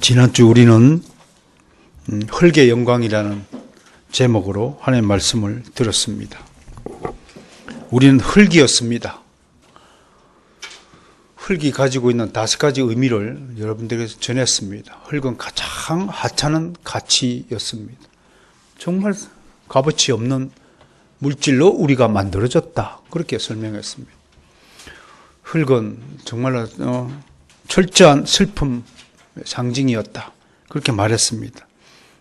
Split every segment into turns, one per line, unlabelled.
지난주 우리는 흙의 영광이라는 제목으로 하나님의 말씀을 들었습니다. 우리는 흙이었습니다. 흙이 가지고 있는 5가지 의미를 여러분들에게 전했습니다. 흙은 가장 하찮은 가치였습니다. 정말 값어치 없는 물질로 우리가 만들어졌다. 그렇게 설명했습니다. 흙은 정말로 철저한 슬픔의 상징이었다. 그렇게 말했습니다.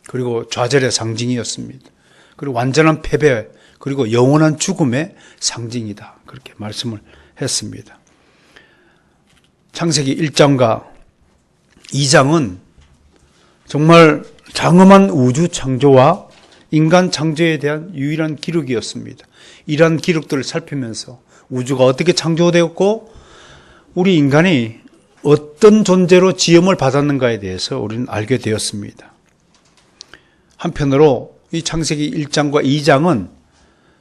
그리고 좌절의 상징이었습니다. 그리고 완전한 패배, 그리고 영원한 죽음의 상징이다. 그렇게 말씀을 했습니다. 창세기 1장과 2장은 정말 장엄한 우주 창조와 인간 창조에 대한 유일한 기록이었습니다. 이러한 기록들을 살피면서 우주가 어떻게 창조되었고 우리 인간이 어떤 존재로 지음을 받았는가에 대해서 우리는 알게 되었습니다. 한편으로 이 창세기 1장과 2장은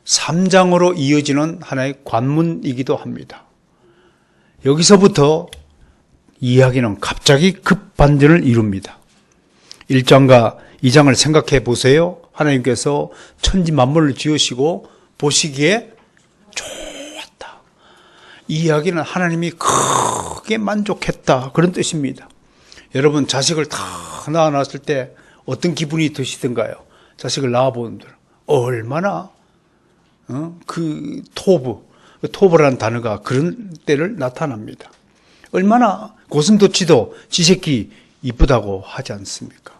3장으로 이어지는 하나의 관문이기도 합니다. 여기서부터 이야기는 갑자기 급반전을 이룹니다. 1장과 2장을 생각해 보세요. 하나님께서 천지 만물을 지으시고 보시기에 좋았다. 이 이야기는 하나님이 크게 만족했다. 그런 뜻입니다. 여러분 자식을 다 낳아놨을 때 어떤 기분이 드시던가요? 자식을 낳아보는 분들 얼마나 그 토부라는 단어가 그런 때를 나타납니다. 얼마나 고슴도치도 지 새끼 이쁘다고 하지 않습니까?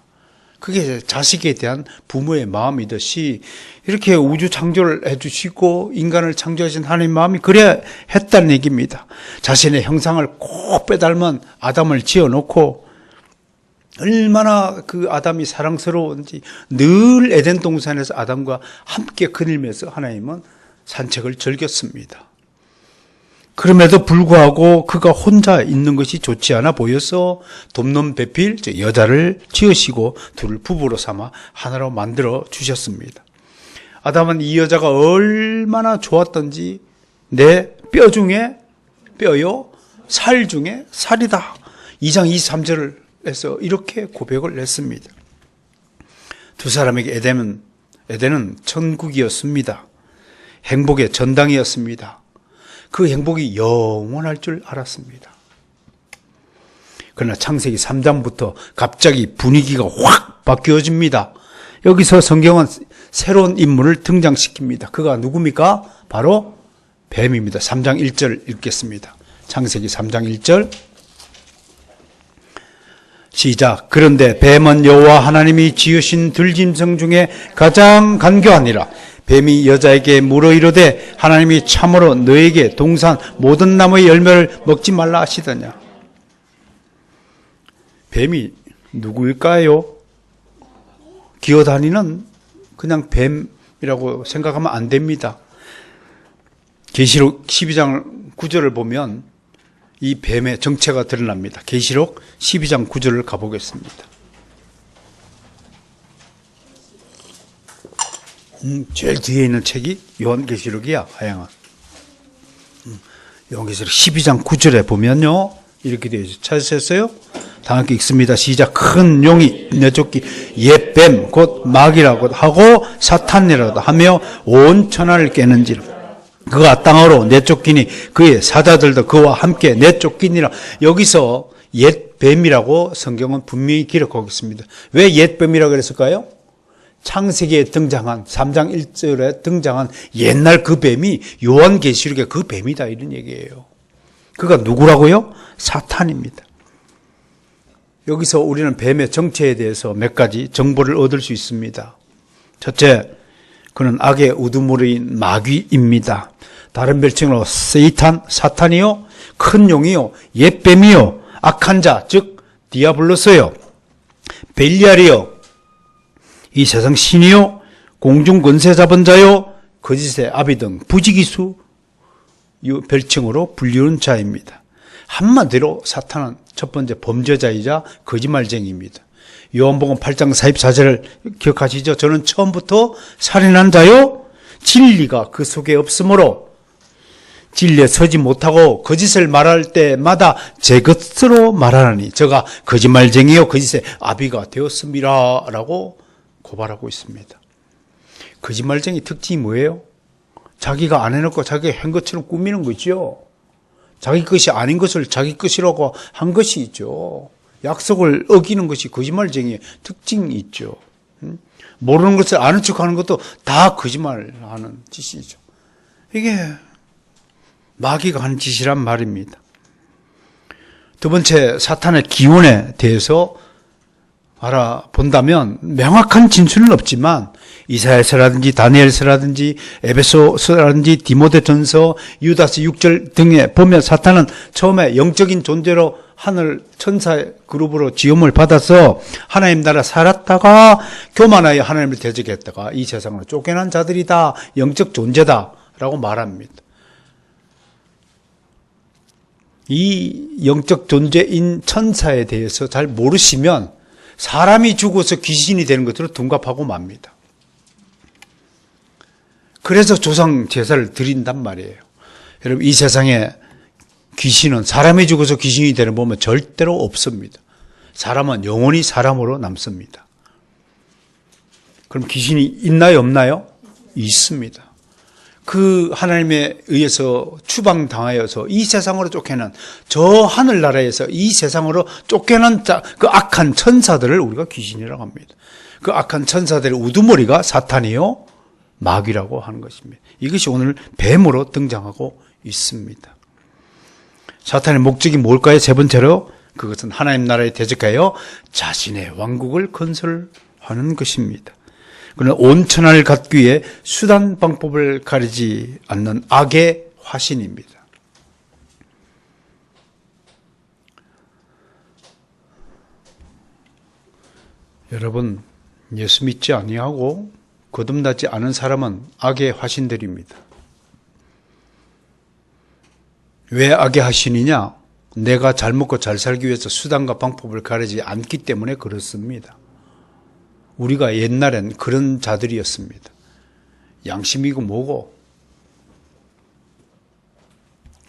그게 자식에 대한 부모의 마음이듯이 이렇게 우주 창조를 해주시고 인간을 창조하신 하나님의 마음이 그래야 했다는 얘기입니다. 자신의 형상을 꼭 빼닮은 아담을 지어놓고 얼마나 그 아담이 사랑스러운지 늘 에덴 동산에서 아담과 함께 그늘면서 하나님은 산책을 즐겼습니다. 그럼에도 불구하고 그가 혼자 있는 것이 좋지 않아 보여서 돕는 배필, 즉 여자를 지으시고 둘을 부부로 삼아 하나로 만들어 주셨습니다. 아담은 이 여자가 얼마나 좋았던지 내 뼈 중에 뼈요, 살 중에 살이다. 2장 23절을 해서 이렇게 고백을 했습니다. 두 사람에게 에덴은 천국이었습니다. 행복의 전당이었습니다. 그 행복이 영원할 줄 알았습니다. 그러나 창세기 3장부터 갑자기 분위기가 확 바뀌어집니다. 여기서 성경은 새로운 인물을 등장시킵니다. 그가 누굽니까? 바로 뱀입니다. 3장 1절 읽겠습니다. 창세기 3장 1절 시작. 그런데 뱀은 여호와 하나님이 지으신 들짐승 중에 가장 간교하니라. 뱀이 여자에게 물어 이르되 하나님이 참으로 너에게 동산 모든 나무의 열매를 먹지 말라 하시더냐. 뱀이 누구일까요? 기어다니는 그냥 뱀이라고 생각하면 안 됩니다. 계시록 12장 9절을 보면 이 뱀의 정체가 드러납니다. 계시록 12장 9절을 가보겠습니다. 제일 뒤에 있는 책이 요한계시록이야, 하양아. 요한계시록 12장 9절에 보면요, 이렇게 되어 있어요. 찾으셨어요? 다 함께 읽습니다. 시작. 큰 용이 내쫓기 옛 뱀 곧 마귀라고 하고 사탄이라고 하며 온 천하를 깨는지라. 그가 땅으로 내쫓기니 그의 사자들도 그와 함께 내쫓기니라. 여기서 옛 뱀이라고 성경은 분명히 기록하고 있습니다. 왜 옛 뱀이라고 그랬을까요? 창세기에 등장한 3장 1절에 등장한 옛날 그 뱀이 요한계시록의 그 뱀이다 이런 얘기예요. 그가 누구라고요? 사탄입니다. 여기서 우리는 뱀의 정체에 대해서 몇 가지 정보를 얻을 수 있습니다. 첫째, 그는 악의 우두머리인 마귀입니다. 다른 별칭으로 세이탄, 사탄이요, 큰 용이요, 옛뱀이요, 악한 자, 즉 디아블로스요, 벨리알이요, 이 세상 신이요, 공중 권세 잡은 자요, 거짓의 아비 등 부지기수 별칭으로 불리는 자입니다. 한마디로 사탄은 첫 번째 범죄자이자 거짓말쟁이입니다. 요한복음 8장 44절을 기억하시죠? 저는 처음부터 살인한 자요, 진리가 그 속에 없으므로 진리에 서지 못하고 거짓을 말할 때마다 제 것으로 말하느니 저가 거짓말쟁이요 거짓의 아비가 되었습니다 라고 고발하고 있습니다. 거짓말쟁이 특징이 뭐예요? 자기가 안 해놓고 자기가 한 것처럼 꾸미는 거죠. 자기 것이 아닌 것을 자기 것이라고 한 것이 있죠. 약속을 어기는 것이 거짓말쟁이의 특징이 있죠. 모르는 것을 아는 척하는 것도 다 거짓말하는 짓이죠. 이게 마귀가 하는 짓이란 말입니다. 두 번째, 사탄의 기원에 대해서 알아본다면 명확한 진술은 없지만 이사야서라든지 다니엘서라든지 에베소서라든지 디모데전서, 유다서 6절 등에 보면 사탄은 처음에 영적인 존재로 하늘 천사의 그룹으로 지음을 받아서 하나님 나라 살았다가 교만하여 하나님을 대적했다가 이 세상으로 쫓겨난 자들이다, 영적 존재다라고 말합니다. 이 영적 존재인 천사에 대해서 잘 모르시면 사람이 죽어서 귀신이 되는 것으로 둔갑하고 맙니다. 그래서 조상 제사를 드린단 말이에요. 여러분, 이 세상에 귀신은 사람이 죽어서 귀신이 되는 거 보면 절대로 없습니다. 사람은 영원히 사람으로 남습니다. 그럼 귀신이 있나요, 없나요? 있습니다. 그 하나님에 의해서 추방당하여서 이 세상으로 쫓겨난, 저 하늘나라에서 이 세상으로 쫓겨난 그 악한 천사들을 우리가 귀신이라고 합니다. 그 악한 천사들의 우두머리가 사탄이요 마귀라고 하는 것입니다. 이것이 오늘 뱀으로 등장하고 있습니다. 사탄의 목적이 뭘까요? 세 번째로 그것은 하나님 나라에 대적하여 자신의 왕국을 건설하는 것입니다. 그러나 온천을 갖기 위해 수단 방법을 가리지 않는 악의 화신입니다. 여러분, 예수 믿지 아니하고 거듭나지 않은 사람은 악의 화신들입니다. 왜 악의 화신이냐? 내가 잘 먹고 잘 살기 위해서 수단과 방법을 가리지 않기 때문에 그렇습니다. 우리가 옛날엔 그런 자들이었습니다. 양심이고 뭐고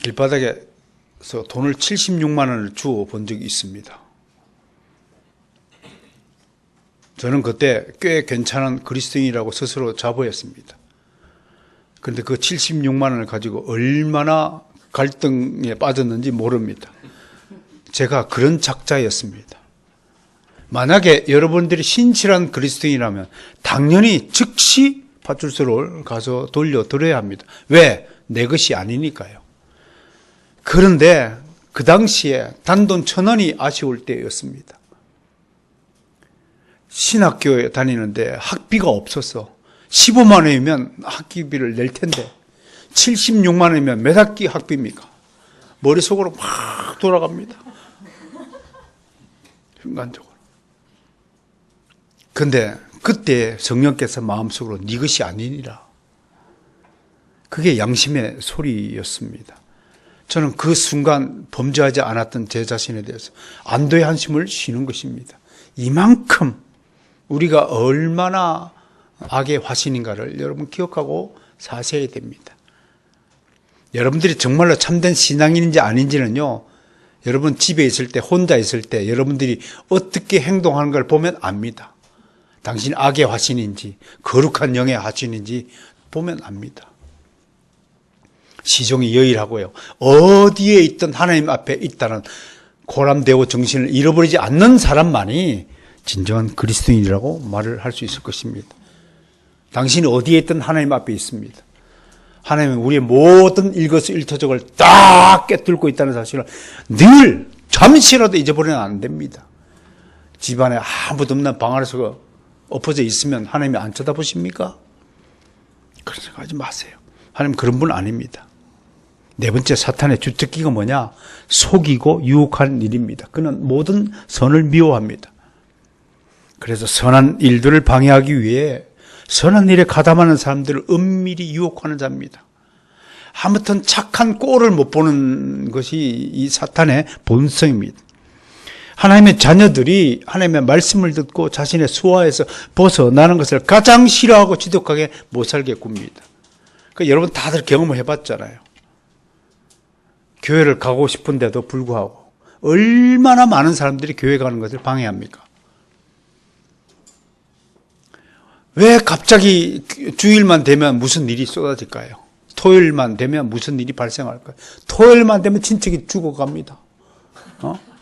길바닥에서 돈을 76만 원을 주어 본 적이 있습니다. 저는 그때 꽤 괜찮은 그리스도인이라고 스스로 자부했습니다. 그런데 그 76만 원을 가지고 얼마나 갈등에 빠졌는지 모릅니다. 제가 그런 작자였습니다. 만약에 여러분들이 신실한 그리스도인이라면 당연히 즉시 파출소를 가서 돌려드려야 합니다. 왜? 내 것이 아니니까요. 그런데 그 당시에 단돈 1,000원이 아쉬울 때였습니다. 신학교에 다니는데 학비가 없었어. 15만 원이면 학기비를 낼 텐데 76만 원이면 몇 학기 학비입니까? 머릿속으로 막 돌아갑니다. 순간적으로. 근데 그때 성령께서 마음속으로 네 것이 아니니라. 그게 양심의 소리였습니다. 저는 그 순간 범죄하지 않았던 제 자신에 대해서 안도의 한숨을 쉬는 것입니다. 이만큼 우리가 얼마나 악의 화신인가를 여러분 기억하고 사셔야 됩니다. 여러분들이 정말로 참된 신앙인인지 아닌지는요, 여러분 집에 있을 때, 혼자 있을 때 여러분들이 어떻게 행동하는 걸 보면 압니다. 당신이 악의 화신인지 거룩한 영의 화신인지 보면 압니다. 시종이 여일하고요. 어디에 있든 하나님 앞에 있다는 고람되고 정신을 잃어버리지 않는 사람만이 진정한 그리스도인이라고 말을 할 수 있을 것입니다. 당신이 어디에 있든 하나님 앞에 있습니다. 하나님은 우리의 모든 일거수일투족을 딱 꿰뚫고 있다는 사실을 늘 잠시라도 잊어버리면 안 됩니다. 집안에 아무도 없는 방 안에서 엎어져 있으면 하나님이 안 쳐다보십니까? 그런 생각하지 마세요. 하나님 그런 분 아닙니다. 네 번째, 사탄의 주특기가 뭐냐? 속이고 유혹하는 일입니다. 그는 모든 선을 미워합니다. 그래서 선한 일들을 방해하기 위해 선한 일에 가담하는 사람들을 은밀히 유혹하는 자입니다. 아무튼 착한 꼴을 못 보는 것이 이 사탄의 본성입니다. 하나님의 자녀들이 하나님의 말씀을 듣고 자신의 수하에서 벗어나는 것을 가장 싫어하고 지독하게 못 살게 굽니다. 그러니까 여러분 다들 경험을 해봤잖아요. 교회를 가고 싶은데도 불구하고 얼마나 많은 사람들이 교회 가는 것을 방해합니까? 왜 갑자기 주일만 되면 무슨 일이 쏟아질까요? 토요일만 되면 무슨 일이 발생할까요? 토요일만 되면 친척이 죽어갑니다.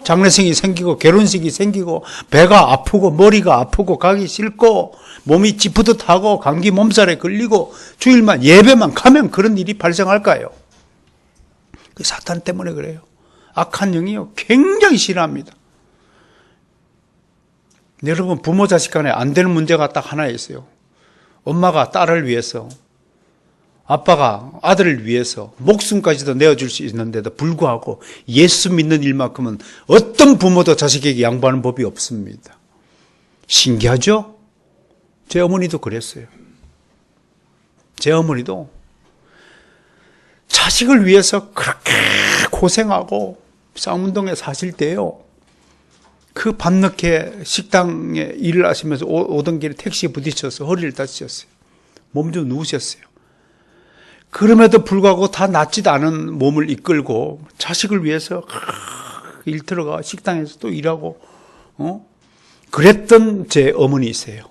장례식이 생기고 결혼식이 생기고 배가 아프고 머리가 아프고 가기 싫고 몸이 찌푸듯하고 감기 몸살에 걸리고 주일만 예배만 가면 그런 일이 발생할까요? 그 사탄 때문에 그래요. 악한 영이요 굉장히 싫어합니다. 여러분 부모 자식 간에 안 되는 문제가 딱 하나 있어요. 엄마가 딸을 위해서 아빠가 아들을 위해서 목숨까지도 내어줄 수 있는데도 불구하고 예수 믿는 일만큼은 어떤 부모도 자식에게 양보하는 법이 없습니다. 신기하죠? 제 어머니도 그랬어요. 제 어머니도 자식을 위해서 그렇게 고생하고 쌍문동에 사실 때요. 그 밤늦게 식당에 일을 하시면서 오던 길에 택시에 부딪혀서 허리를 다치셨어요. 몸 좀 누우셨어요. 그럼에도 불구하고 다 낫지도 않은 몸을 이끌고 자식을 위해서 일 들어가 식당에서 또 일하고 그랬던 제 어머니이세요.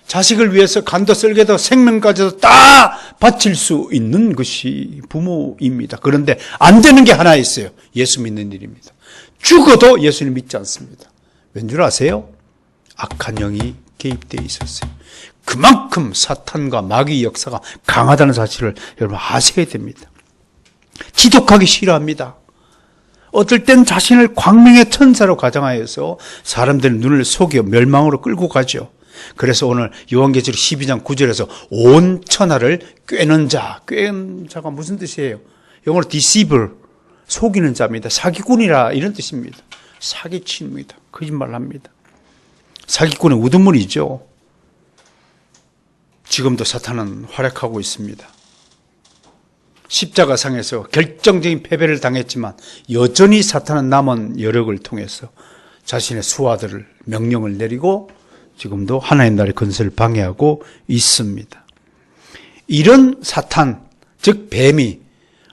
자식을 위해서 간도 쓸개도 생명까지도 다 바칠 수 있는 것이 부모입니다. 그런데 안 되는 게 하나 있어요. 예수 믿는 일입니다. 죽어도 예수님 믿지 않습니다. 왠 줄 아세요? 악한 영이 개입되어 있었어요. 그만큼 사탄과 마귀의 역사가 강하다는 사실을 여러분 아셔야 됩니다. 지독하기 싫어합니다. 어떨 땐 자신을 광명의 천사로 가정하여서 사람들의 눈을 속여 멸망으로 끌고 가죠. 그래서 오늘 요한계시록 12장 9절에서 온 천하를 꿰는 자, 꿰는 자가 무슨 뜻이에요? 영어로 deceiver, 속이는 자입니다. 사기꾼이라 이런 뜻입니다. 사기칩니다. 거짓말합니다. 사기꾼의 우두머리죠. 지금도 사탄은 활약하고 있습니다. 십자가상에서 결정적인 패배를 당했지만 여전히 사탄은 남은 여력을 통해서 자신의 수하들을 명령을 내리고 지금도 하나님 나라의 건설을 방해하고 있습니다. 이런 사탄, 즉 뱀이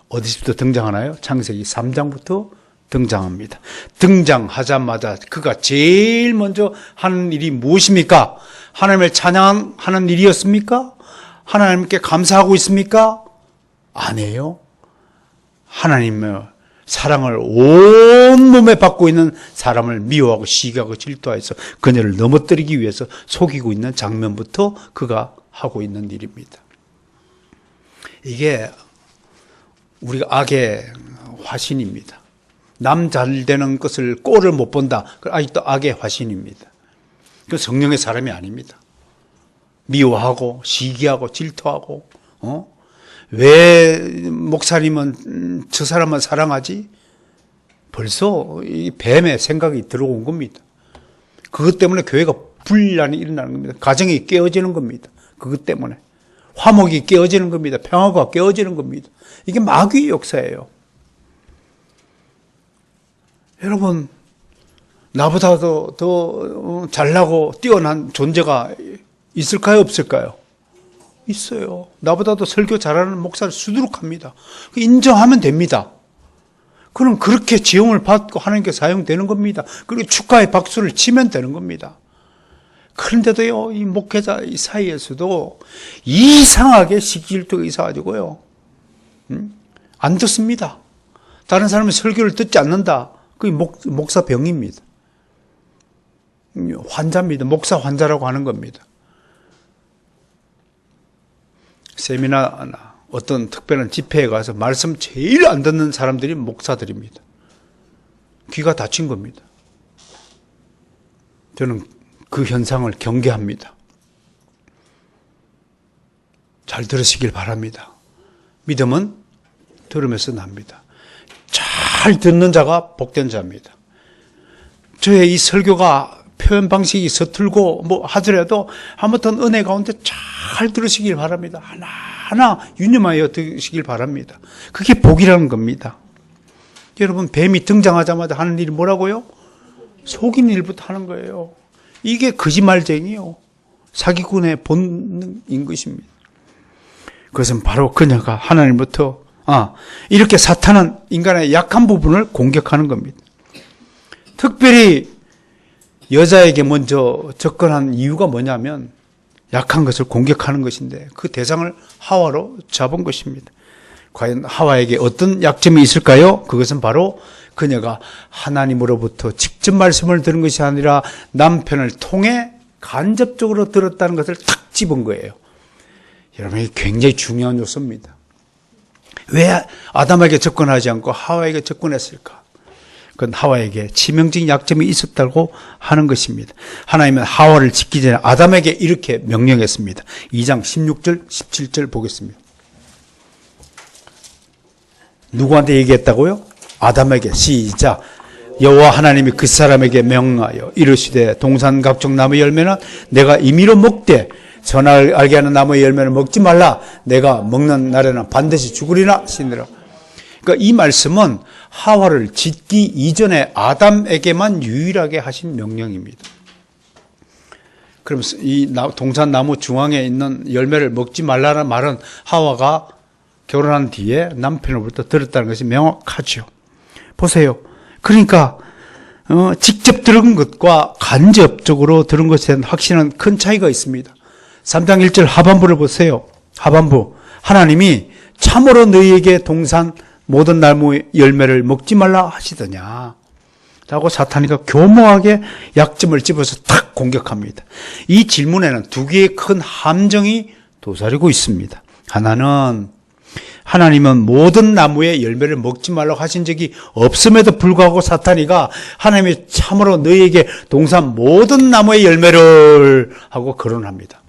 어디서부터 등장하나요? 창세기 3장부터 등장합니다. 등장하자마자 그가 제일 먼저 하는 일이 무엇입니까? 하나님을 찬양하는 일이었습니까? 하나님께 감사하고 있습니까? 아니에요. 하나님의 사랑을 온몸에 받고 있는 사람을 미워하고 시기하고 질투하여서 그녀를 넘어뜨리기 위해서 속이고 있는 장면부터 그가 하고 있는 일입니다. 이게 우리가 악의 화신입니다. 남 잘 되는 것을 꼴을 못 본다. 아직도 악의 화신입니다. 그 성령의 사람이 아닙니다. 미워하고 시기하고 질투하고 왜 목사님은 저 사람만 사랑하지? 벌써 이 뱀의 생각이 들어온 겁니다. 그것 때문에 교회가 분란이 일어나는 겁니다. 가정이 깨어지는 겁니다. 그것 때문에 화목이 깨어지는 겁니다. 평화가 깨어지는 겁니다. 이게 마귀의 역사예요. 여러분, 나보다도 더 잘나고 뛰어난 존재가 있을까요? 없을까요? 있어요. 나보다도 설교 잘하는 목사를 수두룩합니다. 인정하면 됩니다. 그럼 그렇게 지용을 받고 하나님께 사용되는 겁니다. 그리고 축하의 박수를 치면 되는 겁니다. 그런데도요, 이 목회자 사이에서도 이상하게 시기질투가 있어가지고요, 안 듣습니다. 다른 사람의 설교를 듣지 않는다. 그게 목사 병입니다. 환자입니다. 목사 환자라고 하는 겁니다. 세미나나 어떤 특별한 집회에 가서 말씀 제일 안 듣는 사람들이 목사들입니다. 귀가 다친 겁니다. 저는 그 현상을 경계합니다. 잘 들으시길 바랍니다. 믿음은 들으면서 납니다. 잘 듣는 자가 복된 자입니다. 저의 이 설교가 표현 방식이 서툴고 뭐 하더라도 아무튼 은혜 가운데 잘 들으시길 바랍니다. 하나하나 유념하여 들으시길 바랍니다. 그게 복이라는 겁니다. 여러분, 뱀이 등장하자마자 하는 일이 뭐라고요? 속이는 일부터 하는 거예요. 이게 거짓말쟁이요, 사기꾼의 본능인 것입니다. 그것은 바로 그녀가 하나님부터 이렇게 사탄은 인간의 약한 부분을 공격하는 겁니다. 특별히 여자에게 먼저 접근한 이유가 뭐냐면 약한 것을 공격하는 것인데 그 대상을 하와로 잡은 것입니다. 과연 하와에게 어떤 약점이 있을까요? 그것은 바로 그녀가 하나님으로부터 직접 말씀을 들은 것이 아니라 남편을 통해 간접적으로 들었다는 것을 탁 집은 거예요. 여러분, 이게 굉장히 중요한 요소입니다. 왜 아담에게 접근하지 않고 하와에게 접근했을까? 그건 하와에게 치명적인 약점이 있었다고 하는 것입니다. 하나님은 하와를 짓기 전에 아담에게 이렇게 명령했습니다. 2장 16절, 17절 보겠습니다. 누구한테 얘기했다고요? 아담에게. 시작. 여호와 하나님이 그 사람에게 명하여 이르시되 동산 각종 나무 열매는 내가 임의로 먹되 선악을 알게 하는 나무의 열매를 먹지 말라. 내가 먹는 날에는 반드시 죽으리라 하시니라. 그러니까 이 말씀은 하와를 짓기 이전에 아담에게만 유일하게 하신 명령입니다. 그럼 이 동산 나무 중앙에 있는 열매를 먹지 말라는 말은 하와가 결혼한 뒤에 남편으로부터 들었다는 것이 명확하죠. 보세요. 그러니까 직접 들은 것과 간접적으로 들은 것에 확실한 큰 차이가 있습니다. 3장 1절 하반부를 보세요. 하반부. 하나님이 참으로 너희에게 동산 모든 나무 열매를 먹지 말라 하시더냐. 라고 사탄이가 교묘하게 약점을 집어서 탁 공격합니다. 이 질문에는 두 개의 큰 함정이 도사리고 있습니다. 하나는 하나님은 모든 나무의 열매를 먹지 말라고 하신 적이 없음에도 불구하고 사탄이가 하나님이 참으로 너희에게 동산 모든 나무의 열매를 하고 거론합니다.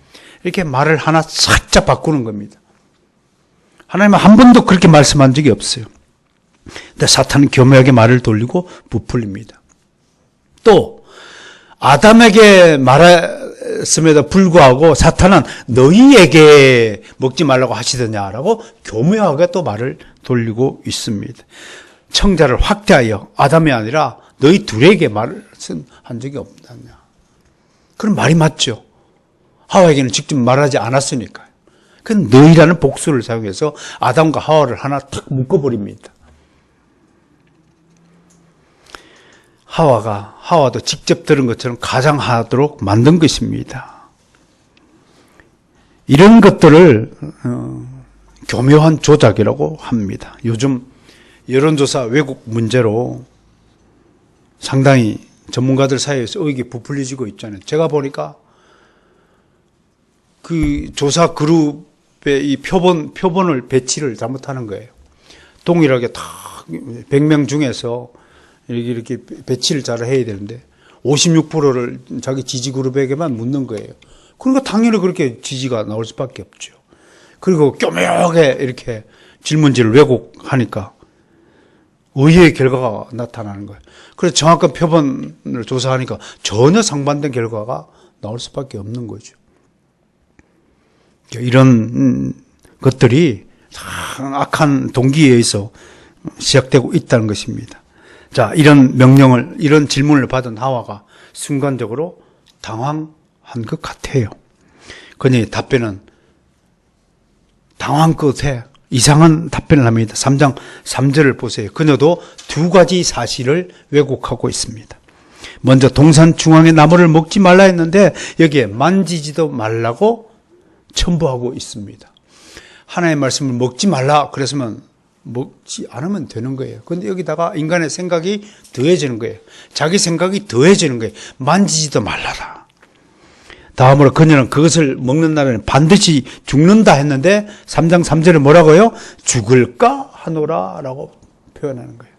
이렇게 말을 하나 살짝 바꾸는 겁니다. 하나님은 한 번도 그렇게 말씀한 적이 없어요. 근데 사탄은 교묘하게 말을 돌리고 부풀립니다. 또 아담에게 말했음에도 불구하고 사탄은 너희에게 먹지 말라고 하시더냐라고 교묘하게 또 말을 돌리고 있습니다. 청자를 확대하여 아담이 아니라 너희 둘에게 말을 한 적이 없다냐. 그럼 말이 맞죠. 하와에게는 직접 말하지 않았으니까요. 그 너희라는 복수를 사용해서 아담과 하와를 하나 탁 묶어버립니다. 하와도 직접 들은 것처럼 가장하도록 만든 것입니다. 이런 것들을 교묘한 조작이라고 합니다. 요즘 여론조사 왜곡 문제로 상당히 전문가들 사이에서 의혹이 부풀려지고 있잖아요. 제가 보니까 그 조사 그룹의 이 표본을 배치를 잘못하는 거예요. 동일하게 다 100명 중에서 이렇게 배치를 잘 해야 되는데 56%를 자기 지지 그룹에게만 묻는 거예요. 그러니까 당연히 그렇게 지지가 나올 수밖에 없죠. 그리고 교묘하게 이렇게 질문지를 왜곡하니까 의외의 결과가 나타나는 거예요. 그래서 정확한 표본을 조사하니까 전혀 상반된 결과가 나올 수밖에 없는 거죠. 이런 것들이 악한 동기에 의해서 시작되고 있다는 것입니다. 자, 이런 질문을 받은 하와가 순간적으로 당황한 것 같아요. 그녀의 답변은 당황 끝에 이상한 답변을 합니다. 3장 3절을 보세요. 그녀도 두 가지 사실을 왜곡하고 있습니다. 먼저 동산 중앙의 나무를 먹지 말라 했는데 여기에 만지지도 말라고 첨부하고 있습니다. 하나님의 말씀을 먹지 말라 그랬으면 먹지 않으면 되는 거예요. 그런데 여기다가 인간의 생각이 더해지는 거예요. 자기 생각이 더해지는 거예요. 만지지도 말라라. 다음으로 그녀는 그것을 먹는 날에는 반드시 죽는다 했는데 3장 3절에 뭐라고요? 죽을까 하노라 라고 표현하는 거예요.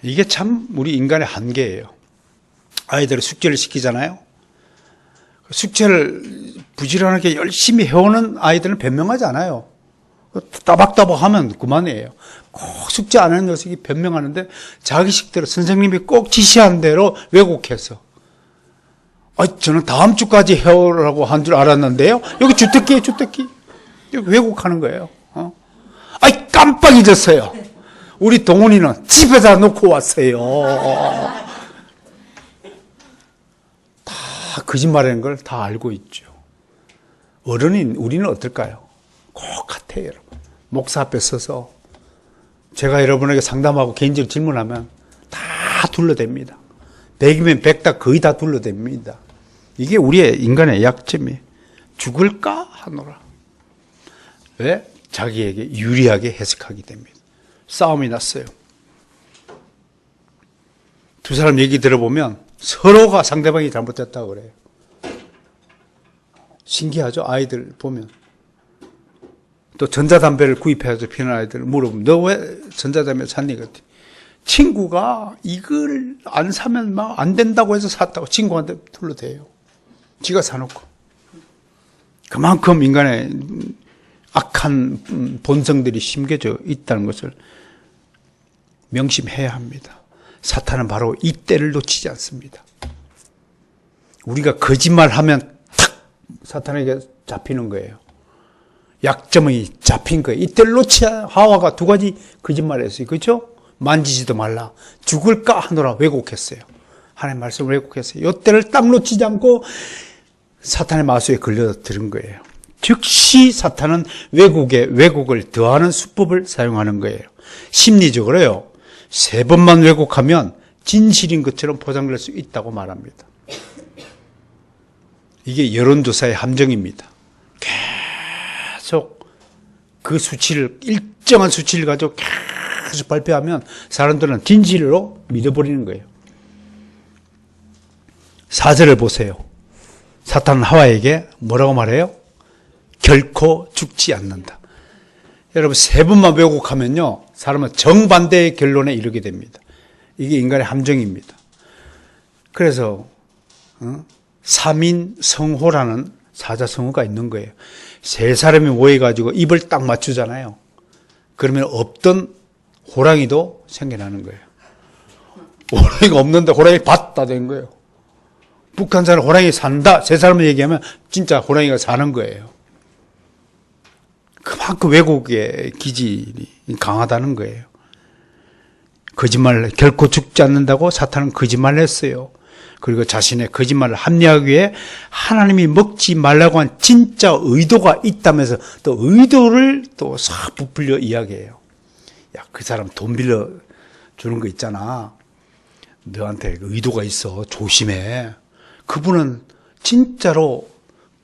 이게 참 우리 인간의 한계예요. 아이들을 숙제를 시키잖아요. 숙제를 부지런하게 열심히 해오는 아이들은 변명하지 않아요. 따박따박 하면 그만이에요. 꼭 숙제 안 하는 녀석이 변명하는데 자기 식대로 선생님이 꼭 지시한 대로 왜곡해서 저는 다음 주까지 해오라고 한 줄 알았는데요. 여기 주특기예요, 주특기. 여기 왜곡하는 거예요. 깜빡 잊었어요. 우리 동훈이는 집에다 놓고 왔어요. 다 거짓말하는 걸 다 알고 있죠. 어른인 우리는 어떨까요? 꼭 같아요, 여러분. 목사 앞에 서서 제가 여러분에게 상담하고 개인적으로 질문하면 다 둘러댑니다. 100이면 100 다 거의 다 둘러댑니다. 이게 우리의 인간의 약점이에요. 죽을까 하노라. 왜? 자기에게 유리하게 해석하게 됩니다. 싸움이 났어요. 두 사람 얘기 들어보면 서로가 상대방이 잘못했다고 그래요. 신기하죠? 아이들 보면. 또 전자담배를 구입해서 피는 아이들 물어보면 너 왜 전자담배 샀니? 그랬더니 친구가 이걸 안 사면 막 안 된다고 해서 샀다고 친구한테 둘러대요. 지가 사놓고. 그만큼 인간의 악한 본성들이 심겨져 있다는 것을 명심해야 합니다. 사탄은 바로 이 때를 놓치지 않습니다. 우리가 거짓말하면 탁 사탄에게 잡히는 거예요. 약점이 잡힌 거예요. 이때를 놓치야 하와가 두 가지 거짓말을 했어요. 그렇죠? 만지지도 말라. 죽을까 하노라 왜곡했어요. 하나님의 말씀을 왜곡했어요. 이때를 딱 놓치지 않고 사탄의 마수에 걸려들은 거예요. 즉시 사탄은 왜곡을 더하는 수법을 사용하는 거예요. 심리적으로요. 3번만 왜곡하면 진실인 것처럼 포장될 수 있다고 말합니다. 이게 여론조사의 함정입니다. 계속 그 수치를 일정한 수치를 가지고 계속 발표하면 사람들은 진실로 믿어버리는 거예요. 4절을 보세요. 사탄은 하와에게 뭐라고 말해요? 결코 죽지 않는다. 여러분 3번만 왜곡하면요 사람은 정반대의 결론에 이르게 됩니다. 이게 인간의 함정입니다. 그래서 3인 성호라는 사자성어가 있는 거예요. 3사람이 모여가지고 입을 딱 맞추잖아요. 그러면 없던 호랑이도 생겨나는 거예요. 호랑이가 없는데 호랑이 봤다 된 거예요. 북한산에 호랑이 산다 3사람을 얘기하면 진짜 호랑이가 사는 거예요. 그만큼 왜곡의 기질이 강하다는 거예요. 거짓말 결코 죽지 않는다고 사탄은 거짓말을 했어요. 그리고 자신의 거짓말을 합리화하기 위해 하나님이 먹지 말라고 한 진짜 의도가 있다면서 또 의도를 또 싹 부풀려 이야기해요. 야, 그 사람 돈 빌려 주는 거 있잖아. 너한테 의도가 있어. 조심해. 그분은 진짜로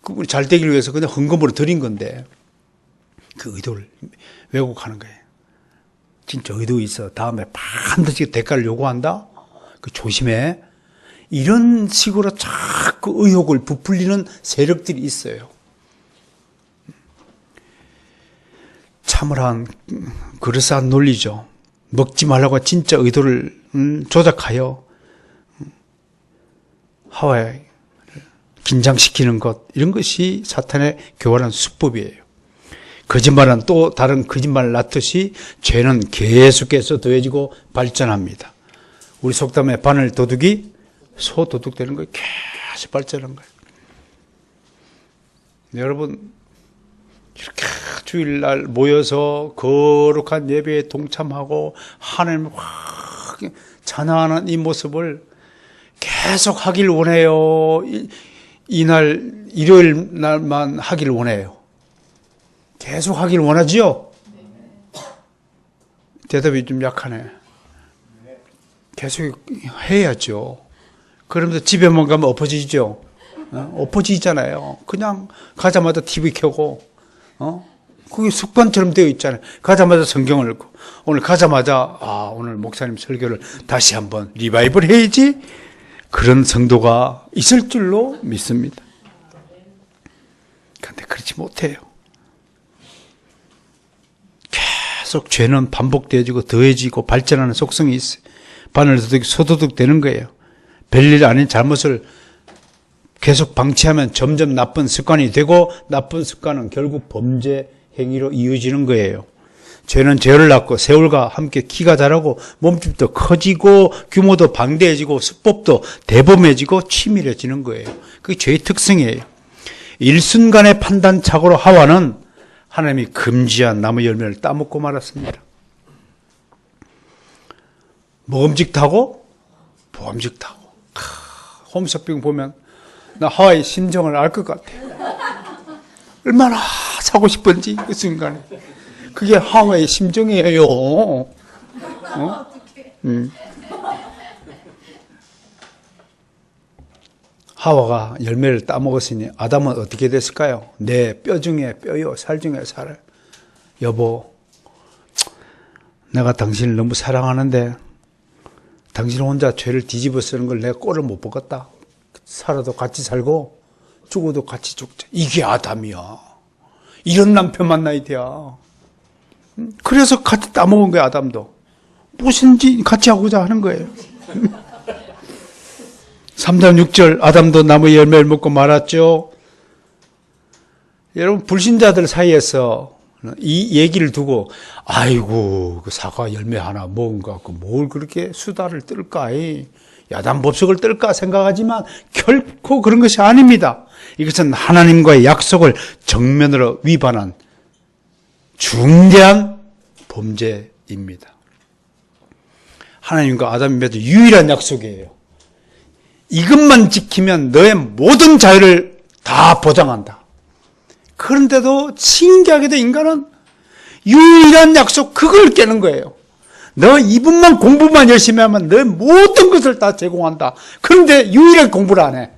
그분이 잘 되기 위해서 그냥 헌금으로 드린 건데 그 의도를 왜곡하는 거예요. 진짜 의도 있어. 다음에 반드시 대가를 요구한다? 그 조심해. 이런 식으로 자꾸 의혹을 부풀리는 세력들이 있어요. 참을한 그럴싸한 논리죠. 먹지 말라고 진짜 의도를 조작하여 하와에 긴장시키는 것, 이런 것이 사탄의 교활한 수법이에요. 거짓말은 또 다른 거짓말을 낳듯이 죄는 계속해서 더해지고 발전합니다. 우리 속담에 바늘 도둑이 소 도둑 되는 거예요. 계속 발전한 거예요. 여러분 이렇게 주일날 모여서 거룩한 예배에 동참하고 하나님을 확 찬양하는 이 모습을 계속 하길 원해요. 이날 일요일 날만 하길 원해요. 계속 하길 원하지요? 대답이 좀 약하네. 계속 해야죠. 그러면서 집에만 가면 엎어지죠. 엎어지잖아요. 그냥 가자마자 TV 켜고, 그게 습관처럼 되어 있잖아요. 가자마자 성경을 읽고, 오늘 가자마자, 오늘 목사님 설교를 다시 한번 리바이벌 해야지. 그런 성도가 있을 줄로 믿습니다. 그런데 그렇지 못해요. 계속 죄는 반복되어지고 더해지고 발전하는 속성이 있어요. 바늘 도둑이 소도둑 되는 거예요. 별일 아닌 잘못을 계속 방치하면 점점 나쁜 습관이 되고 나쁜 습관은 결국 범죄 행위로 이어지는 거예요. 죄는 죄를 낳고 세월과 함께 키가 자라고 몸집도 커지고 규모도 방대해지고 수법도 대범해지고 치밀해지는 거예요. 그게 죄의 특성이에요. 일순간의 판단착오로 하와는 하나님이 금지한 나무 열매를 따먹고 말았습니다. 먹음직하고 보암직하고. 홈쇼핑 보면 나 하와의 심정을 알 것 같아요. 얼마나 사고 싶은지 그 순간에. 그게 하와의 심정이에요. 하와가 열매를 따먹었으니 아담은 어떻게 됐을까요? 내 뼈 중에 뼈요, 살 중에 살. 여보, 내가 당신을 너무 사랑하는데 당신 혼자 죄를 뒤집어 쓰는 걸 내가 꼴을 못 보겠다. 살아도 같이 살고 죽어도 같이 죽자. 이게 아담이야. 이런 남편 만나야 돼. 그래서 같이 따먹은 거야, 아담도. 무슨지 같이 하고자 하는 거예요. 3장 6절 아담도 나무 열매를 먹고 말았죠. 여러분, 불신자들 사이에서 이 얘기를 두고 아이고 그 사과 열매 하나 먹은 것 같고 뭘 그렇게 수다를 떨까, 야단법석을 떨까 생각하지만 결코 그런 것이 아닙니다. 이것은 하나님과의 약속을 정면으로 위반한 중대한 범죄입니다. 하나님과 아담이 맺은 유일한 약속이에요. 이것만 지키면 너의 모든 자유를 다 보장한다. 그런데도 신기하게도 인간은 유일한 약속 그걸 깨는 거예요. 너 이분만 공부만 열심히 하면 너의 모든 것을 다 제공한다. 그런데 유일하게 공부를 안 해.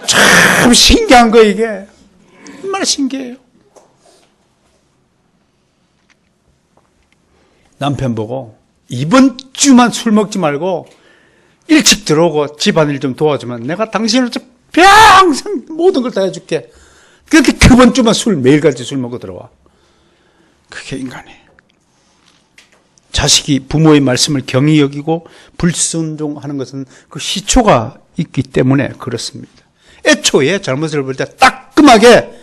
참 신기한 거 이게. 정말 신기해요. 남편 보고 이번 주만 술 먹지 말고 일찍 들어오고 집안일 좀 도와주면 내가 당신을 평생 모든 걸 다 해줄게. 그렇게 그번 주만 매일같이 술 먹고 들어와. 그게 인간이에요. 자식이 부모의 말씀을 경히 여기고 불순종하는 것은 그 시초가 있기 때문에 그렇습니다. 애초에 잘못을 볼 때 따끔하게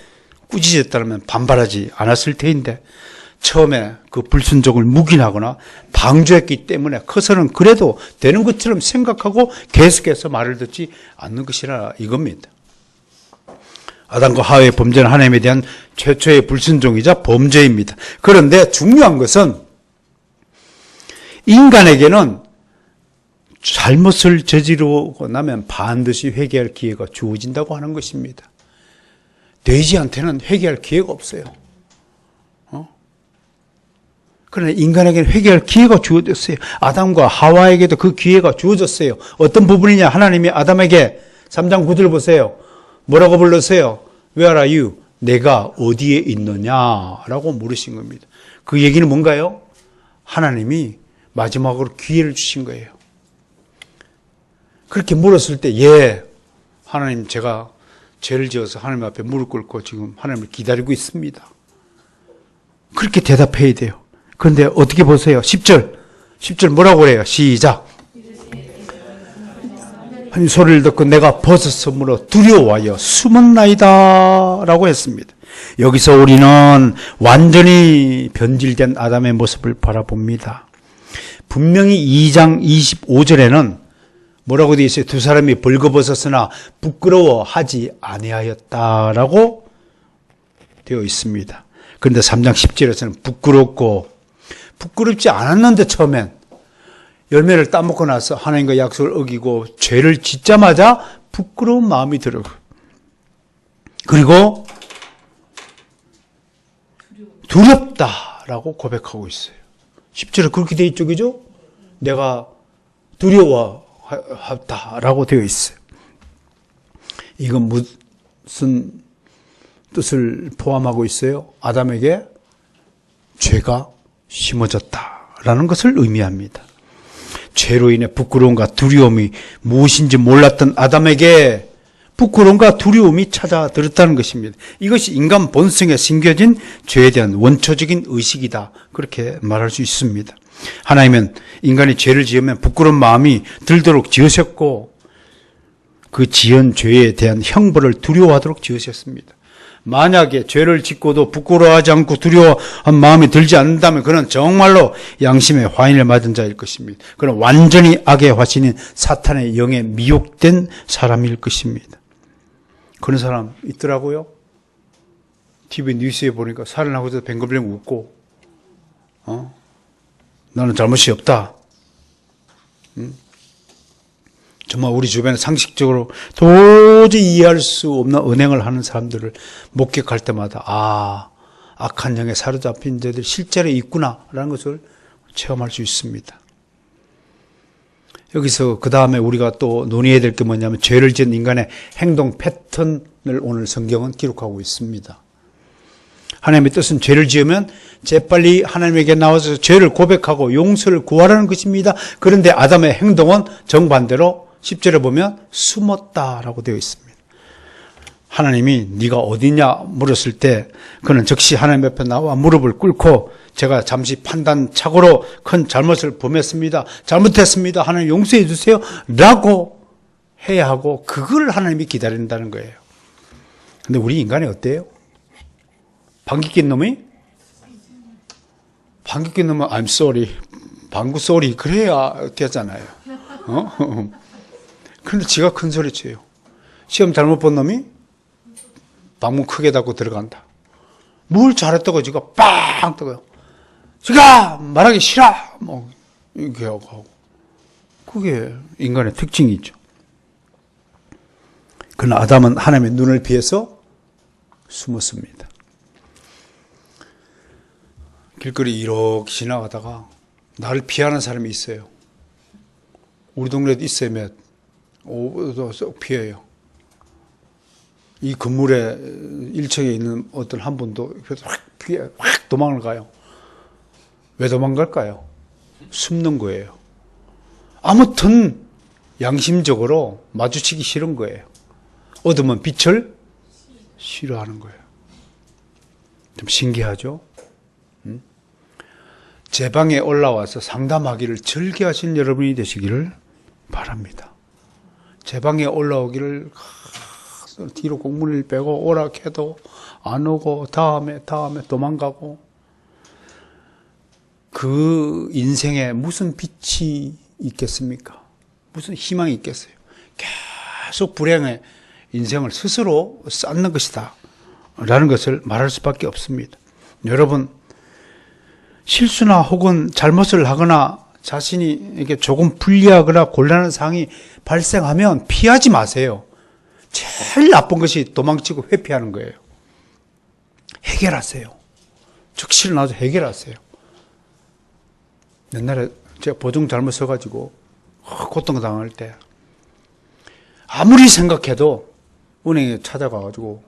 꾸짖었다면 반발하지 않았을 테인데 처음에 그 불순종을 묵인하거나 방조했기 때문에 커서는 그래도 되는 것처럼 생각하고 계속해서 말을 듣지 않는 것이라 이겁니다. 아담과 하와의 범죄는 하나님에 대한 최초의 불순종이자 범죄입니다. 그런데 중요한 것은 인간에게는 잘못을 저지르고 나면 반드시 회개할 기회가 주어진다고 하는 것입니다. 돼지한테는 회개할 기회가 없어요. 그러나 인간에게는 회개할 기회가 주어졌어요. 아담과 하와에게도 그 기회가 주어졌어요. 어떤 부분이냐? 하나님이 아담에게 3장 9절 보세요. 뭐라고 불렀어요? Where are you? 내가 어디에 있느냐라고 물으신 겁니다. 그 얘기는 뭔가요? 하나님이 마지막으로 기회를 주신 거예요. 그렇게 물었을 때 하나님 제가 죄를 지어서 하나님 앞에 무릎 꿇고 지금 하나님을 기다리고 있습니다. 그렇게 대답해야 돼요. 그런데 어떻게 보세요? 10절 뭐라고 그래요? 시작. 한 소리를 듣고 내가 벗었으므로 두려워하여 숨었나이다 라고 했습니다. 여기서 우리는 완전히 변질된 아담의 모습을 바라봅니다. 분명히 2장 25절에는 뭐라고 되어 있어요? 두 사람이 벌거벗었으나 부끄러워하지 아니하였다라고 되어 있습니다. 그런데 3장 10절에서는 부끄럽지 않았는데 처음엔 열매를 따먹고 나서 하나님과 약속을 어기고 죄를 짓자마자 부끄러운 마음이 들어요. 그리고 두렵다라고 고백하고 있어요. 10절에 그렇게 되어 있죠, 그죠? 내가 두려워하다라고 되어 있어요. 이건 무슨 뜻을 포함하고 있어요? 아담에게 죄가 심어졌다라는 것을 의미합니다. 죄로 인해 부끄러움과 두려움이 무엇인지 몰랐던 아담에게 부끄러움과 두려움이 찾아들었다는 것입니다. 이것이 인간 본성에 심겨진 죄에 대한 원초적인 의식이다. 그렇게 말할 수 있습니다. 하나님은 인간이 죄를 지으면 부끄러운 마음이 들도록 지으셨고 그 지은 죄에 대한 형벌을 두려워하도록 지으셨습니다. 만약에 죄를 짓고도 부끄러워하지 않고 두려워한 마음이 들지 않는다면 그는 정말로 양심의 화인을 맞은 자일 것입니다. 그는 완전히 악의 화신인 사탄의 영에 미혹된 사람일 것입니다. 그런 사람 있더라고요. TV 뉴스에 보니까 살인하고서 뱅글뱅글 웃고 나는 잘못이 없다. 정말 우리 주변에 상식적으로 도저히 이해할 수 없는 언행을 하는 사람들을 목격할 때마다 악한 영에 사로잡힌 자들이 실제로 있구나라는 것을 체험할 수 있습니다. 여기서 그 다음에 우리가 또 논의해야 될 게 뭐냐면 죄를 지은 인간의 행동 패턴을 오늘 성경은 기록하고 있습니다. 하나님의 뜻은 죄를 지으면 재빨리 하나님에게 나와서 죄를 고백하고 용서를 구하라는 것입니다. 그런데 아담의 행동은 정반대로 10절에 보면 숨었다라고 되어 있습니다. 하나님이 네가 어디냐 물었을 때 그는 즉시 하나님 앞에 나와 무릎을 꿇고 제가 잠시 판단착오로 큰 잘못을 범했습니다. 잘못했습니다. 하나님 용서해 주세요. 라고 해야 하고 그걸 하나님이 기다린다는 거예요. 근데 우리 인간이 어때요? 방귀 낀 놈은 I'm sorry. 방구 sorry. 그래야 되잖아요. 그런데 지가 큰 소리 쳐요. 시험 잘못 본 놈이 방문 크게 닫고 들어간다. 뭘 잘했다고 지가 빵 떠요. 지가 말하기 싫어. 뭐 이렇게 하고. 그게 인간의 특징이죠. 그러나 아담은 하나님의 눈을 피해서 숨었습니다. 길거리 이렇게 지나가다가 나를 피하는 사람이 있어요. 우리 동네에도 있어요. 몇. 오도 쏙 피해요. 이 건물에 1층에 있는 어떤 한 분도 확 도망을 가요. 왜 도망갈까요? 숨는 거예요. 아무튼 양심적으로 마주치기 싫은 거예요. 어두운 빛을 싫어하는 거예요. 좀 신기하죠? 제 방에 올라와서 상담하기를 즐겨하신 여러분이 되시기를 바랍니다. 제 방에 올라오기를 뒤로 공문을 빼고 오라 해도 안 오고 다음에 도망가고 그 인생에 무슨 빛이 있겠습니까? 무슨 희망이 있겠어요? 계속 불행의 인생을 스스로 쌓는 것이다 라는 것을 말할 수밖에 없습니다. 여러분 실수나 혹은 잘못을 하거나 자신이 이렇게 조금 불리하거나 곤란한 상황이 발생하면 피하지 마세요. 제일 나쁜 것이 도망치고 회피하는 거예요. 해결하세요. 즉시 일어나서 해결하세요. 옛날에 제가 보증 잘못 써가지고 고통당할 때 아무리 생각해도 은행에 찾아가가지고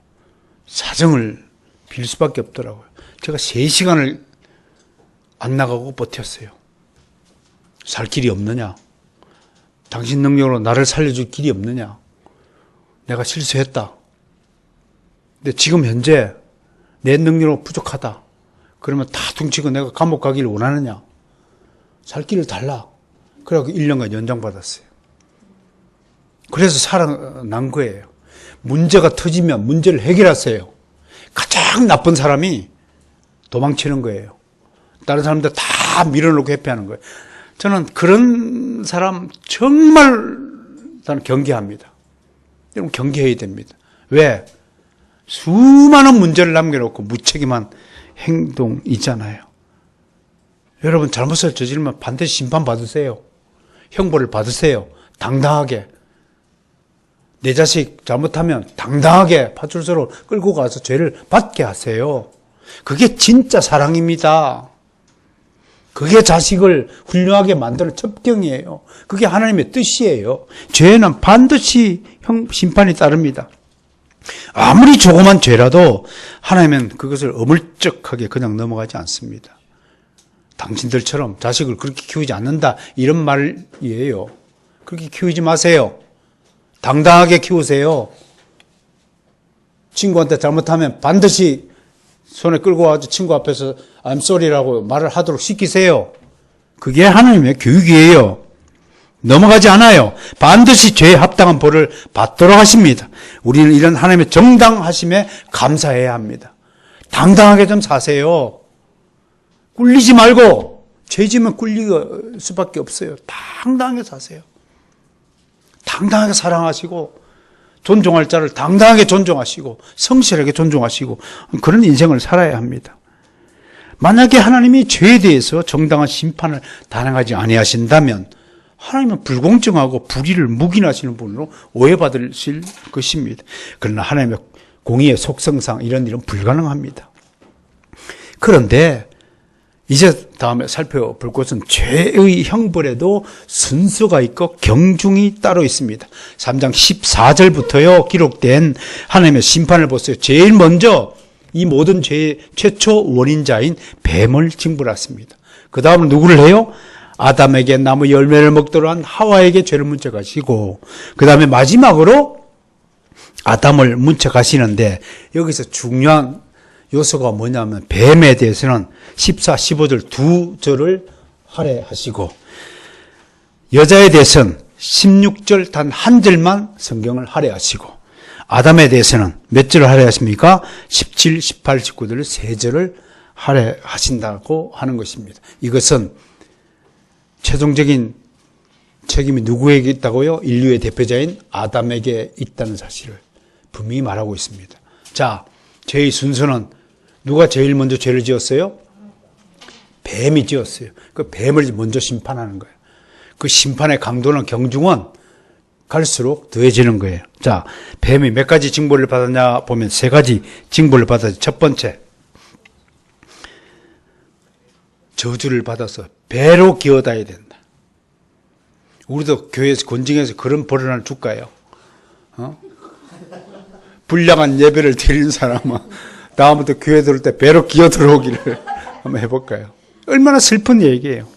사정을 빌 수밖에 없더라고요. 제가 3시간을 안 나가고 버텼어요. 살 길이 없느냐? 당신 능력으로 나를 살려줄 길이 없느냐? 내가 실수했다. 근데 지금 현재 내 능력으로 부족하다. 그러면 다 퉁치고 내가 감옥 가기를 원하느냐? 살 길을 달라. 그래갖고 1년간 연장받았어요. 그래서 살아난 거예요. 문제가 터지면 문제를 해결하세요. 가장 나쁜 사람이 도망치는 거예요. 다른 사람들 다 밀어놓고 회피하는 거예요. 저는 그런 사람 정말 저는 경계합니다. 여러분 경계해야 됩니다. 왜? 수많은 문제를 남겨놓고 무책임한 행동이잖아요. 여러분 잘못을 저지르면 반드시 심판받으세요. 형벌을 받으세요. 당당하게. 내 자식 잘못하면 당당하게 파출소로 끌고 가서 죄를 받게 하세요. 그게 진짜 사랑입니다. 그게 자식을 훌륭하게 만드는 첩경이에요. 그게 하나님의 뜻이에요. 죄는 반드시 심판이 따릅니다. 아무리 조그만 죄라도 하나님은 그것을 어물쩍하게 그냥 넘어가지 않습니다. 당신들처럼 자식을 그렇게 키우지 않는다 이런 말이에요. 그렇게 키우지 마세요. 당당하게 키우세요. 친구한테 잘못하면 반드시 손에 끌고 와서 친구 앞에서 I'm sorry라고 말을 하도록 시키세요. 그게 하나님의 교육이에요. 넘어가지 않아요. 반드시 죄에 합당한 벌을 받도록 하십니다. 우리는 이런 하나님의 정당하심에 감사해야 합니다. 당당하게 좀 사세요. 꿀리지 말고 죄 지면 꿀릴 수밖에 없어요. 당당하게 사세요. 당당하게 사랑하시고 존중할 자를 당당하게 존중하시고 성실하게 존중하시고 그런 인생을 살아야 합니다. 만약에 하나님이 죄에 대해서 정당한 심판을 단행하지 아니하신다면 하나님은 불공정하고 불의를 묵인하시는 분으로 오해받으실 것입니다. 그러나 하나님의 공의의 속성상 이런 일은 불가능합니다. 그런데 이제 다음에 살펴볼 것은 죄의 형벌에도 순서가 있고 경중이 따로 있습니다. 3장 14절부터요 기록된 하나님의 심판을 보세요. 제일 먼저 이 모든 죄의 최초 원인자인 뱀을 징벌했습니다. 그 다음은 누구를 해요? 아담에게 나무 열매를 먹도록 한 하와에게 죄를 문책하시고, 그 다음에 마지막으로 아담을 문책하시는데, 여기서 중요한 요소가 뭐냐면 뱀에 대해서는 14, 15절 두 절을 할애하시고, 여자에 대해서는 16절 단 한 절만 성경을 할애하시고, 아담에 대해서는 몇 절을 할애하십니까? 17, 18, 19절 세 절을 할애하신다고 하는 것입니다. 이것은 최종적인 책임이 누구에게 있다고요? 인류의 대표자인 아담에게 있다는 사실을 분명히 말하고 있습니다. 자, 죄의 순서는 누가 제일 먼저 죄를 지었어요? 뱀이 지었어요. 그 뱀을 먼저 심판하는 거예요. 그 심판의 강도는 경중은 갈수록 더해지는 거예요. 자, 뱀이 몇 가지 징벌을 받았냐 보면 세 가지 징벌을 받았죠. 첫 번째, 저주를 받아서 배로 기어다야 된다. 우리도 교회에서 권징해서 그런 벌을 하나 줄까요? 불량한 예배를 드리는 사람은 다음부터 교회 들어올 때 배로 기어 들어오기를 한번 해볼까요? 얼마나 슬픈 얘기예요.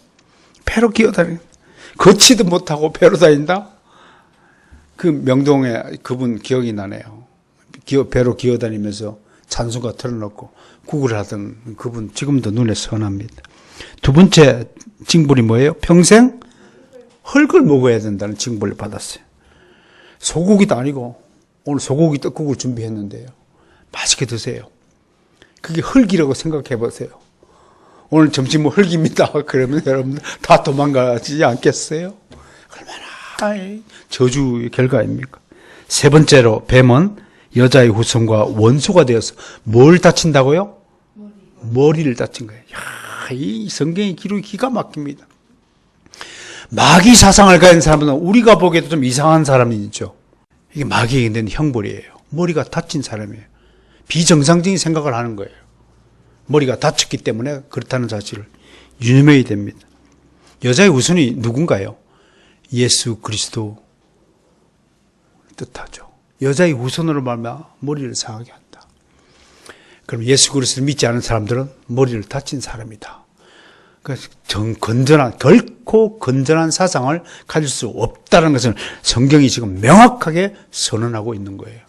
배로 기어다니는, 걷지도 못하고 배로 다닌다? 그 명동에 그분 기억이 나네요. 배로 기어다니면서 찬송가 틀어놓고 구글 하던 그분 지금도 눈에 선합니다. 두 번째 징벌이 뭐예요? 평생 흙을 먹어야 된다는 징벌을 받았어요. 소고기도 아니고 오늘 소고기 떡국을 준비했는데요. 맛있게 드세요. 그게 흙이라고 생각해 보세요. 오늘 점심 뭐 흙입니다. 그러면 여러분들 다 도망가지 않겠어요? 얼마나 저주의 결과입니까? 세 번째로 뱀은 여자의 후손과 원수가 되어서 뭘 다친다고요? 머리를 다친 거예요. 이 성경의 기록이 기가 막힙니다. 마귀 사상을 가진 사람은 우리가 보기에도 좀 이상한 사람이죠. 이게 마귀에게 낸 형벌이에요. 머리가 다친 사람이에요. 비정상적인 생각을 하는 거예요. 머리가 다쳤기 때문에 그렇다는 사실을 유념해야 됩니다. 여자의 후손이 누군가요? 예수 그리스도 뜻하죠. 여자의 후손으로 말미암아 머리를 상하게 한다. 그럼 예수 그리스도를 믿지 않은 사람들은 머리를 다친 사람이다. 그래서 결코 건전한 사상을 가질 수 없다는 것을 성경이 지금 명확하게 선언하고 있는 거예요.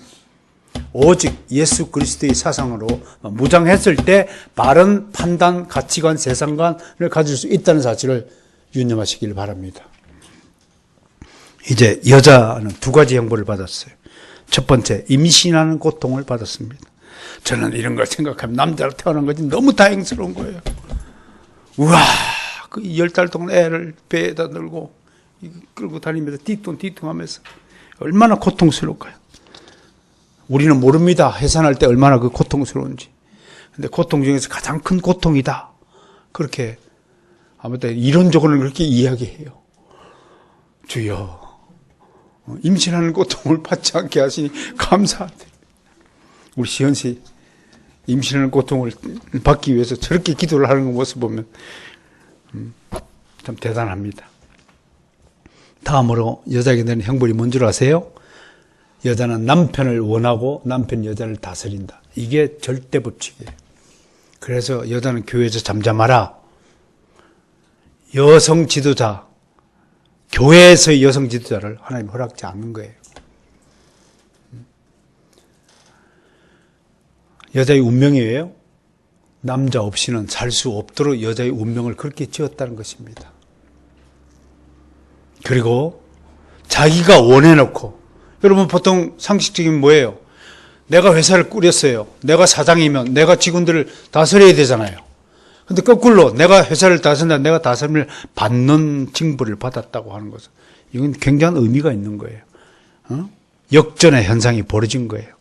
오직 예수 그리스도의 사상으로 무장했을 때 바른 판단, 가치관, 세상관을 가질 수 있다는 사실을 유념하시길 바랍니다. 이제 여자는 두 가지 형벌을 받았어요. 첫 번째, 임신하는 고통을 받았습니다. 저는 이런 걸 생각하면 남자로 태어난 것이 너무 다행스러운 거예요. 우와, 그 10달 동안 애를 배에다 넣고 끌고 다니면서 뒤뚱뒤뚱 하면서 얼마나 고통스러울까요? 우리는 모릅니다. 해산할 때 얼마나 그 고통스러운지. 근데 고통 중에서 가장 큰 고통이다. 그렇게 아무튼 이론적으로는 그렇게 이야기해요. 주여, 임신하는 고통을 받지 않게 하시니 감사합니다. 우리 시현 씨 임신하는 고통을 받기 위해서 저렇게 기도를 하는 모습 보면 참 대단합니다. 다음으로 여자에게 되는 형벌이 뭔 줄 아세요? 여자는 남편을 원하고 남편 여자를 다스린다. 이게 절대 법칙이에요. 그래서 여자는 교회에서 잠잠하라. 여성 지도자, 교회에서의 여성 지도자를 하나님 허락지 않는 거예요. 여자의 운명이에요. 남자 없이는 살 수 없도록 여자의 운명을 그렇게 지었다는 것입니다. 그리고 자기가 원해놓고, 여러분 보통 상식적인 뭐예요? 내가 회사를 꾸렸어요. 내가 사장이면 내가 직원들을 다스려야 되잖아요. 근데 거꾸로 내가 회사를 다스린다, 내가 다스림을 받는 징벌을 받았다고 하는 것은 이건 굉장한 의미가 있는 거예요. 역전의 현상이 벌어진 거예요.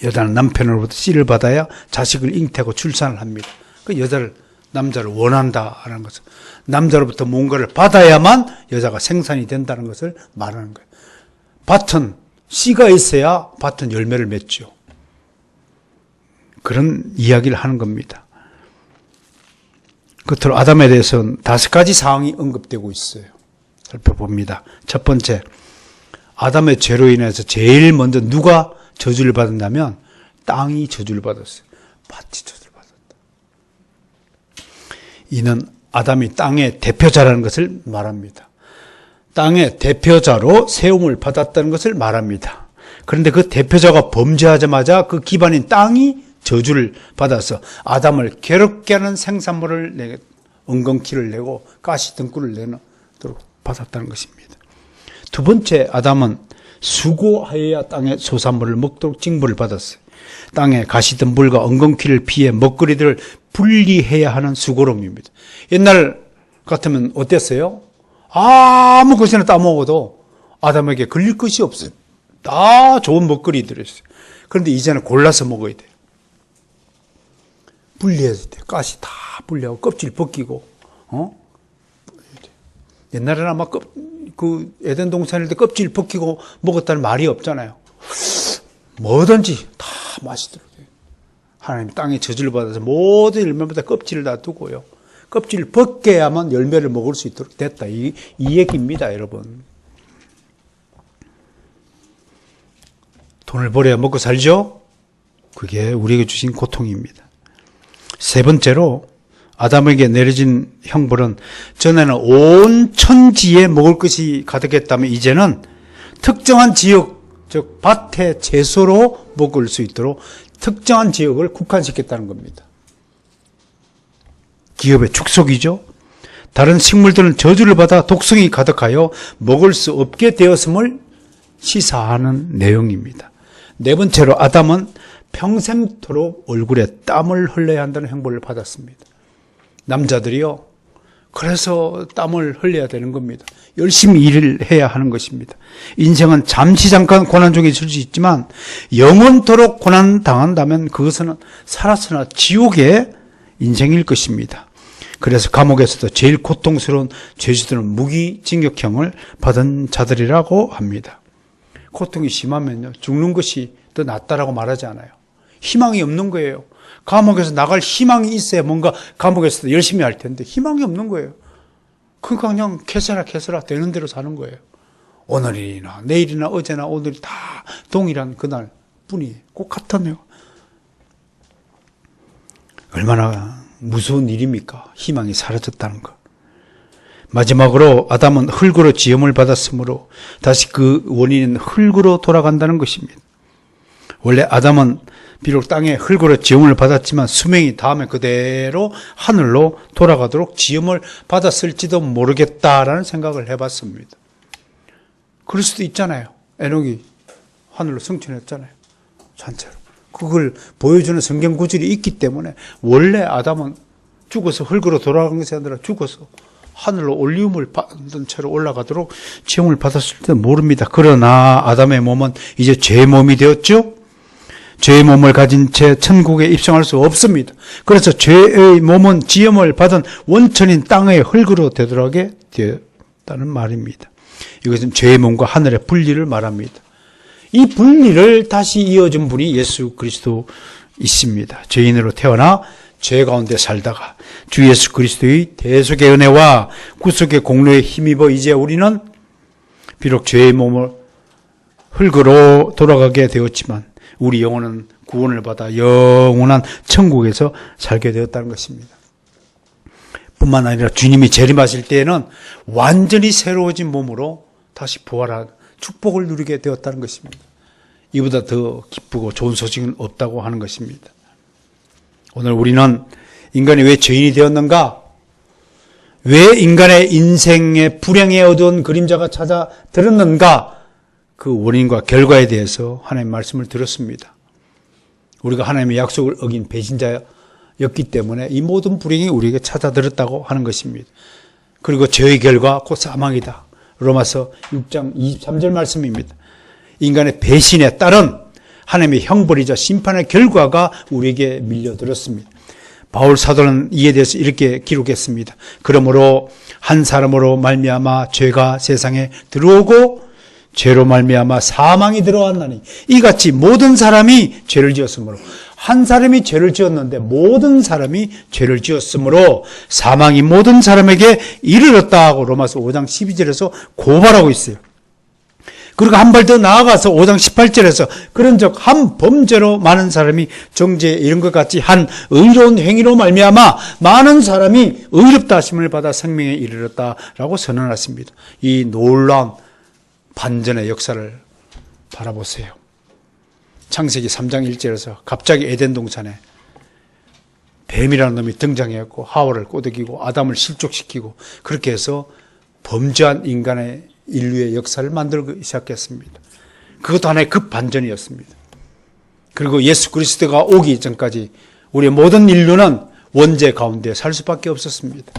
여자는 남편으로부터 씨를 받아야 자식을 잉태하고 출산을 합니다. 그 여자를, 남자를 원한다라는 것은 남자로부터 뭔가를 받아야만 여자가 생산이 된다는 것을 말하는 거예요. 밭은 씨가 있어야 밭은 열매를 맺죠. 그런 이야기를 하는 겁니다. 끝으로 아담에 대해서는 5가지 사항이 언급되고 있어요. 살펴봅니다. 첫 번째, 아담의 죄로 인해서 제일 먼저 누가 저주를 받았냐면 땅이 저주를 받았어요. 밭이 저주를 받았다. 이는 아담이 땅의 대표자라는 것을 말합니다. 땅의 대표자로 세움을 받았다는 것을 말합니다. 그런데 그 대표자가 범죄하자마자 그 기반인 땅이 저주를 받아서 아담을 괴롭게 하는 생산물을 엉겅퀴를 내고 가시 등굴을 내도록 받았다는 것입니다. 두 번째, 아담은 수고하여야 땅의 소산물을 먹도록 징벌을 받았어요. 땅에 가시 등불과 엉겅퀴를 피해 먹거리들을 분리해야 하는 수고로움입니다. 옛날 같으면 어땠어요? 아무 것이나 따먹어도 아담에게 걸릴 것이 없어요. 다 좋은 먹거리들이었어요. 그런데 이제는 골라서 먹어야 돼요. 분리해야 돼요. 가시 다 분리하고 껍질 벗기고, 옛날에는 아마 그 에덴 동산일 때 껍질 벗기고 먹었다는 말이 없잖아요. 뭐든지 다 맛있더라고요. 하나님 땅에 저주를 받아서 모든 열매마다 껍질을 다 두고요. 껍질을 벗겨야만 열매를 먹을 수 있도록 됐다. 이 얘기입니다, 여러분. 돈을 벌어야 먹고 살죠? 그게 우리에게 주신 고통입니다. 세 번째로 아담에게 내려진 형벌은 전에는 온 천지에 먹을 것이 가득했다면 이제는 특정한 지역, 즉 밭의 채소로 먹을 수 있도록 특정한 지역을 국한시켰다는 겁니다. 기업의 축속이죠. 다른 식물들은 저주를 받아 독성이 가득하여 먹을 수 없게 되었음을 시사하는 내용입니다. 네 번째로 아담은 평생토록 얼굴에 땀을 흘려야 한다는 형벌을 받았습니다. 남자들이요, 그래서 땀을 흘려야 되는 겁니다. 열심히 일을 해야 하는 것입니다. 인생은 잠시 잠깐 고난 중에 있을 수 있지만 영원토록 고난 당한다면 그것은 살아서나 지옥의 인생일 것입니다. 그래서 감옥에서도 제일 고통스러운 죄수들은 무기징역형을 받은 자들이라고 합니다. 고통이 심하면요, 죽는 것이 더 낫다라고 말하지 않아요. 희망이 없는 거예요. 감옥에서 나갈 희망이 있어야 뭔가 감옥에서도 열심히 할 텐데 희망이 없는 거예요. 그러니까 그냥 캐서라 되는 대로 사는 거예요. 오늘이나 내일이나 어제나 오늘이 다 동일한 그날 뿐이에요. 꼭 같았네요. 얼마나 무서운 일입니까? 희망이 사라졌다는 것. 마지막으로 아담은 흙으로 지음을 받았으므로 다시 그 원인은 흙으로 돌아간다는 것입니다. 원래 아담은 비록 땅에 흙으로 지음을 받았지만 수명이 다음에 그대로 하늘로 돌아가도록 지음을 받았을지도 모르겠다라는 생각을 해봤습니다. 그럴 수도 있잖아요. 에녹이 하늘로 승천했잖아요. 전체로. 그걸 보여주는 성경 구절이 있기 때문에 원래 아담은 죽어서 흙으로 돌아간 것이 아니라 죽어서 하늘로 올리움을 받은 채로 올라가도록 지음을 받았을지도 모릅니다. 그러나 아담의 몸은 이제 죄의 몸이 되었죠. 죄의 몸을 가진 채 천국에 입성할 수 없습니다. 그래서 죄의 몸은 지음을 받은 원천인 땅의 흙으로 되돌아가게 되었다는 말입니다. 이것은 죄의 몸과 하늘의 분리를 말합니다. 이 분리를 다시 이어준 분이 예수 그리스도이십니다. 죄인으로 태어나 죄 가운데 살다가 주 예수 그리스도의 대속의 은혜와 구속의 공로에 힘입어 이제 우리는 비록 죄의 몸을 흙으로 돌아가게 되었지만 우리 영혼은 구원을 받아 영원한 천국에서 살게 되었다는 것입니다. 뿐만 아니라 주님이 재림하실 때에는 완전히 새로워진 몸으로 다시 부활한 축복을 누리게 되었다는 것입니다. 이보다 더 기쁘고 좋은 소식은 없다고 하는 것입니다. 오늘 우리는 인간이 왜 죄인이 되었는가? 왜 인간의 인생의 불행의 어두운 그림자가 찾아들었는가? 그 원인과 결과에 대해서 하나님의 말씀을 들었습니다. 우리가 하나님의 약속을 어긴 배신자였기 때문에 이 모든 불행이 우리에게 찾아들었다고 하는 것입니다. 그리고 죄의 결과 곧 사망이다. 로마서 6장 23절 말씀입니다. 인간의 배신에 따른 하나님의 형벌이자 심판의 결과가 우리에게 밀려들었습니다. 바울 사도는 이에 대해서 이렇게 기록했습니다. 그러므로 한 사람으로 말미암아 죄가 세상에 들어오고 죄로 말미암아 사망이 들어왔나니 이같이 모든 사람이 죄를 지었으므로 한 사람이 죄를 지었는데 모든 사람이 죄를 지었으므로 사망이 모든 사람에게 이르렀다 하고 로마서 5장 12절에서 고발하고 있어요. 그리고 한 발 더 나아가서 5장 18절에서 그런즉 한 범죄로 많은 사람이 정죄에 이른 것 같이 한 의로운 행위로 말미암아 많은 사람이 의롭다 하심을 받아 생명에 이르렀다라고 선언하십니다. 이 놀라운 반전의 역사를 바라보세요. 창세기 3장 1절에서 갑자기 에덴 동산에 뱀이라는 놈이 등장했고 하와를 꼬드기고 아담을 실족시키고 그렇게 해서 범죄한 인간의 인류의 역사를 만들기 시작했습니다. 그것도 하나의 급반전이었습니다. 그리고 예수 그리스도가 오기 전까지 우리의 모든 인류는 원죄 가운데 살 수밖에 없었습니다.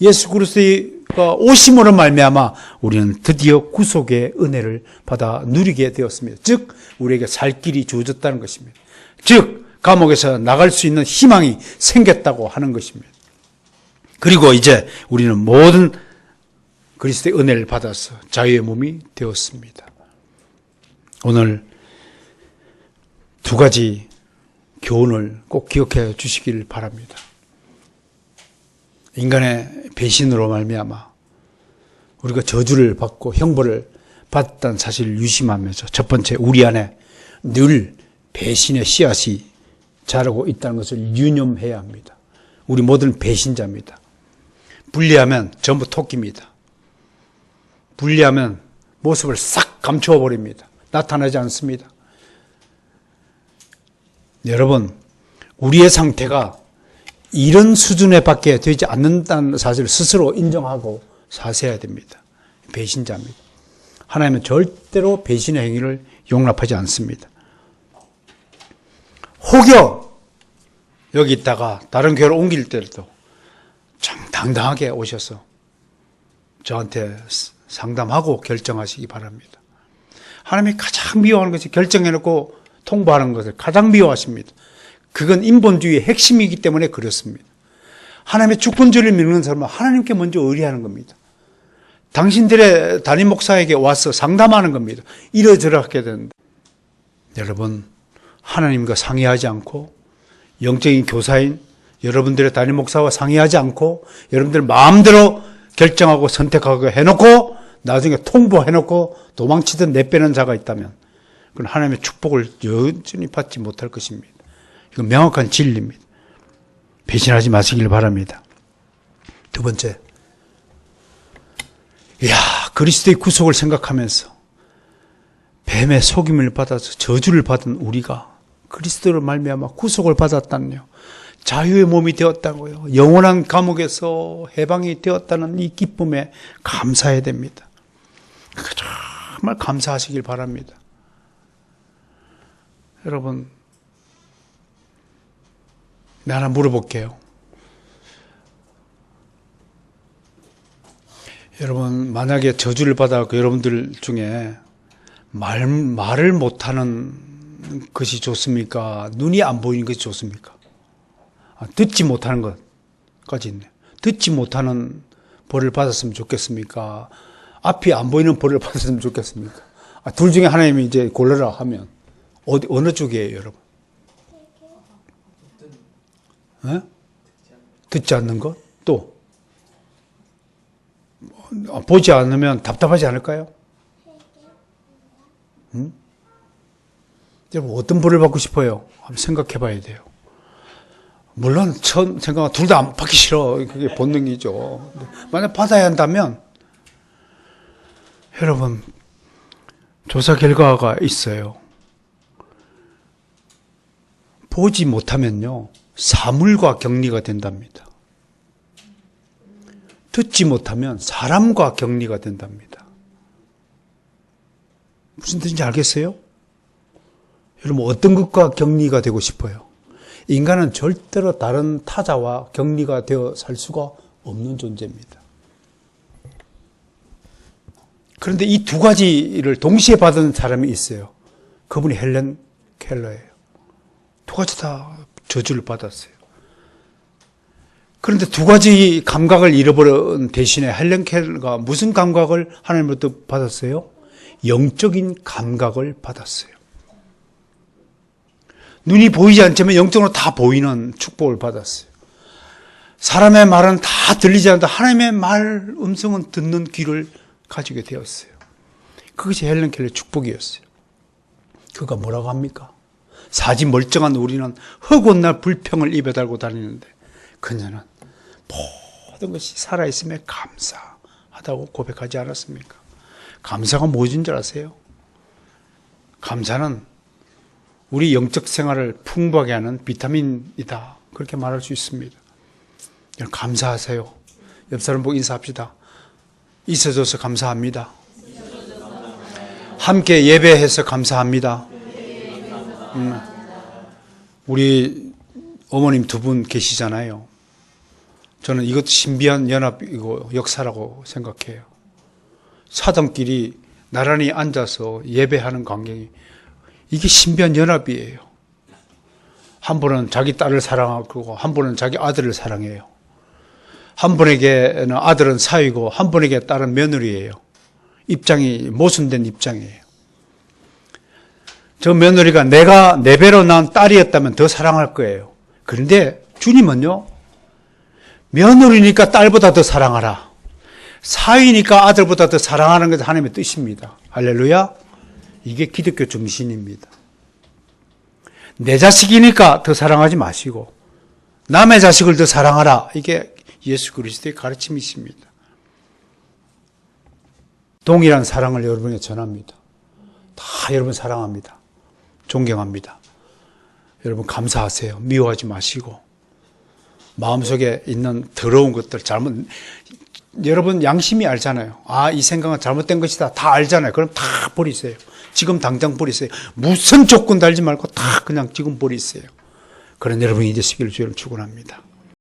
예수 그리스도가 오심으로 말미암아 우리는 드디어 구속의 은혜를 받아 누리게 되었습니다. 즉 우리에게 살 길이 주어졌다는 것입니다. 즉 감옥에서 나갈 수 있는 희망이 생겼다고 하는 것입니다. 그리고 이제 우리는 모든 그리스도의 은혜를 받아서 자유의 몸이 되었습니다. 오늘 두 가지 교훈을 꼭 기억해 주시길 바랍니다. 인간의 배신으로 말미암아 우리가 저주를 받고 형벌을 받았다는 사실을 유심하면서 첫 번째, 우리 안에 늘 배신의 씨앗이 자라고 있다는 것을 유념해야 합니다. 우리 모두는 배신자입니다. 분리하면 전부 토끼입니다. 분리하면 모습을 싹 감추어 버립니다. 나타나지 않습니다. 여러분, 우리의 상태가 이런 수준에 밖에 되지 않는다는 사실을 스스로 인정하고 사세해야 됩니다. 배신자입니다. 하나님은 절대로 배신의 행위를 용납하지 않습니다. 혹여 여기 있다가 다른 교회로 옮길 때도 참 당당하게 오셔서 저한테 상담하고 결정하시기 바랍니다. 하나님이 가장 미워하는 것이 결정해놓고 통보하는 것을 가장 미워하십니다. 그건 인본주의의 핵심이기 때문에 그렇습니다. 하나님의 주권주의를 믿는 사람은 하나님께 먼저 의뢰하는 겁니다. 당신들의 담임 목사에게 와서 상담하는 겁니다. 이러저러하게 되는데 여러분, 하나님과 상의하지 않고 영적인 교사인 여러분들의 담임 목사와 상의하지 않고 여러분들 마음대로 결정하고 선택하고 해놓고 나중에 통보해놓고 도망치든 내빼는 자가 있다면 그건 하나님의 축복을 여전히 받지 못할 것입니다. 이건 명확한 진리입니다. 배신하지 마시길 바랍니다. 두 번째, 그리스도의 구속을 생각하면서 뱀의 속임을 받아서 저주를 받은 우리가 그리스도를 말미암아 구속을 받았다는요, 자유의 몸이 되었다고요, 영원한 감옥에서 해방이 되었다는 이 기쁨에 감사해야 됩니다. 정말 감사하시길 바랍니다. 여러분, 내가 하나 물어볼게요. 여러분, 만약에 저주를 받아 여러분들 중에 말을 못하는 것이 좋습니까? 눈이 안 보이는 것이 좋습니까? 듣지 못하는 것까지 있네요. 듣지 못하는 벌을 받았으면 좋겠습니까? 앞이 안 보이는 벌을 받았으면 좋겠습니까? 둘 중에 하나님이 이제 골라라 하면 어느 쪽이에요, 여러분? 네? 듣지 않는 것? 또 보지 않으면 답답하지 않을까요? 여러분, 어떤 벌을 받고 싶어요? 한번 생각해 봐야 돼요. 물론 처음 생각은 둘 다 안 받기 싫어. 그게 본능이죠. 만약 받아야 한다면 여러분, 조사 결과가 있어요. 보지 못하면요, 사물과 격리가 된답니다. 듣지 못하면 사람과 격리가 된답니다. 무슨 뜻인지 알겠어요? 여러분, 어떤 것과 격리가 되고 싶어요? 인간은 절대로 다른 타자와 격리가 되어 살 수가 없는 존재입니다. 그런데 이 두 가지를 동시에 받은 사람이 있어요. 그분이 헬렌 켈러예요. 두 가지 다 저주를 받았어요. 그런데 두 가지 감각을 잃어버린 대신에 헬렌 켈러가 무슨 감각을 하나님으로부터 받았어요? 영적인 감각을 받았어요. 눈이 보이지 않지만 영적으로 다 보이는 축복을 받았어요. 사람의 말은 다 들리지 않는데 하나님의 말 음성은 듣는 귀를 가지게 되었어요. 그것이 헬런 켈러의 축복이었어요. 그가 뭐라고 합니까? 사지 멀쩡한 우리는 흙옷 날 불평을 입에 달고 다니는데 그녀는 모든 것이 살아있음에 감사하다고 고백하지 않았습니까? 감사가 무엇인 줄 아세요? 감사는 우리 영적 생활을 풍부하게 하는 비타민이다. 그렇게 말할 수 있습니다. 여러분 감사하세요. 옆 사람 보고 인사합시다. 있어줘서 감사합니다. 함께 예배해서 감사합니다. 우리 어머님 두 분 계시잖아요. 저는 이것도 신비한 연합이고 역사라고 생각해요. 사돈끼리 나란히 앉아서 예배하는 광경이 이게 신비한 연합이에요. 한 분은 자기 딸을 사랑하고 한 분은 자기 아들을 사랑해요. 한 분에게는 아들은 사위고 한 분에게 딸은 며느리예요. 입장이 모순된 입장이에요. 저 며느리가 내가 내 배로 낳은 딸이었다면 더 사랑할 거예요. 그런데 주님은요, 며느리니까 딸보다 더 사랑하라. 사위니까 아들보다 더 사랑하는 것이 하나님의 뜻입니다. 할렐루야. 이게 기독교 정신입니다. 내 자식이니까 더 사랑하지 마시고 남의 자식을 더 사랑하라. 이게 예수 그리스도의 가르침이십니다. 동일한 사랑을 여러분에게 전합니다. 다 여러분 사랑합니다. 존경합니다. 여러분 감사하세요. 미워하지 마시고 마음속에 있는 더러운 것들 여러분 양심이 알잖아요. 아, 이 생각은 잘못된 것이다. 다 알잖아요. 그럼 다 버리세요. 지금 당장 버리세요. 무슨 조건 달지 말고 다 그냥 지금 버리세요. 그런 여러분이 되시기를 주를 축원합니다.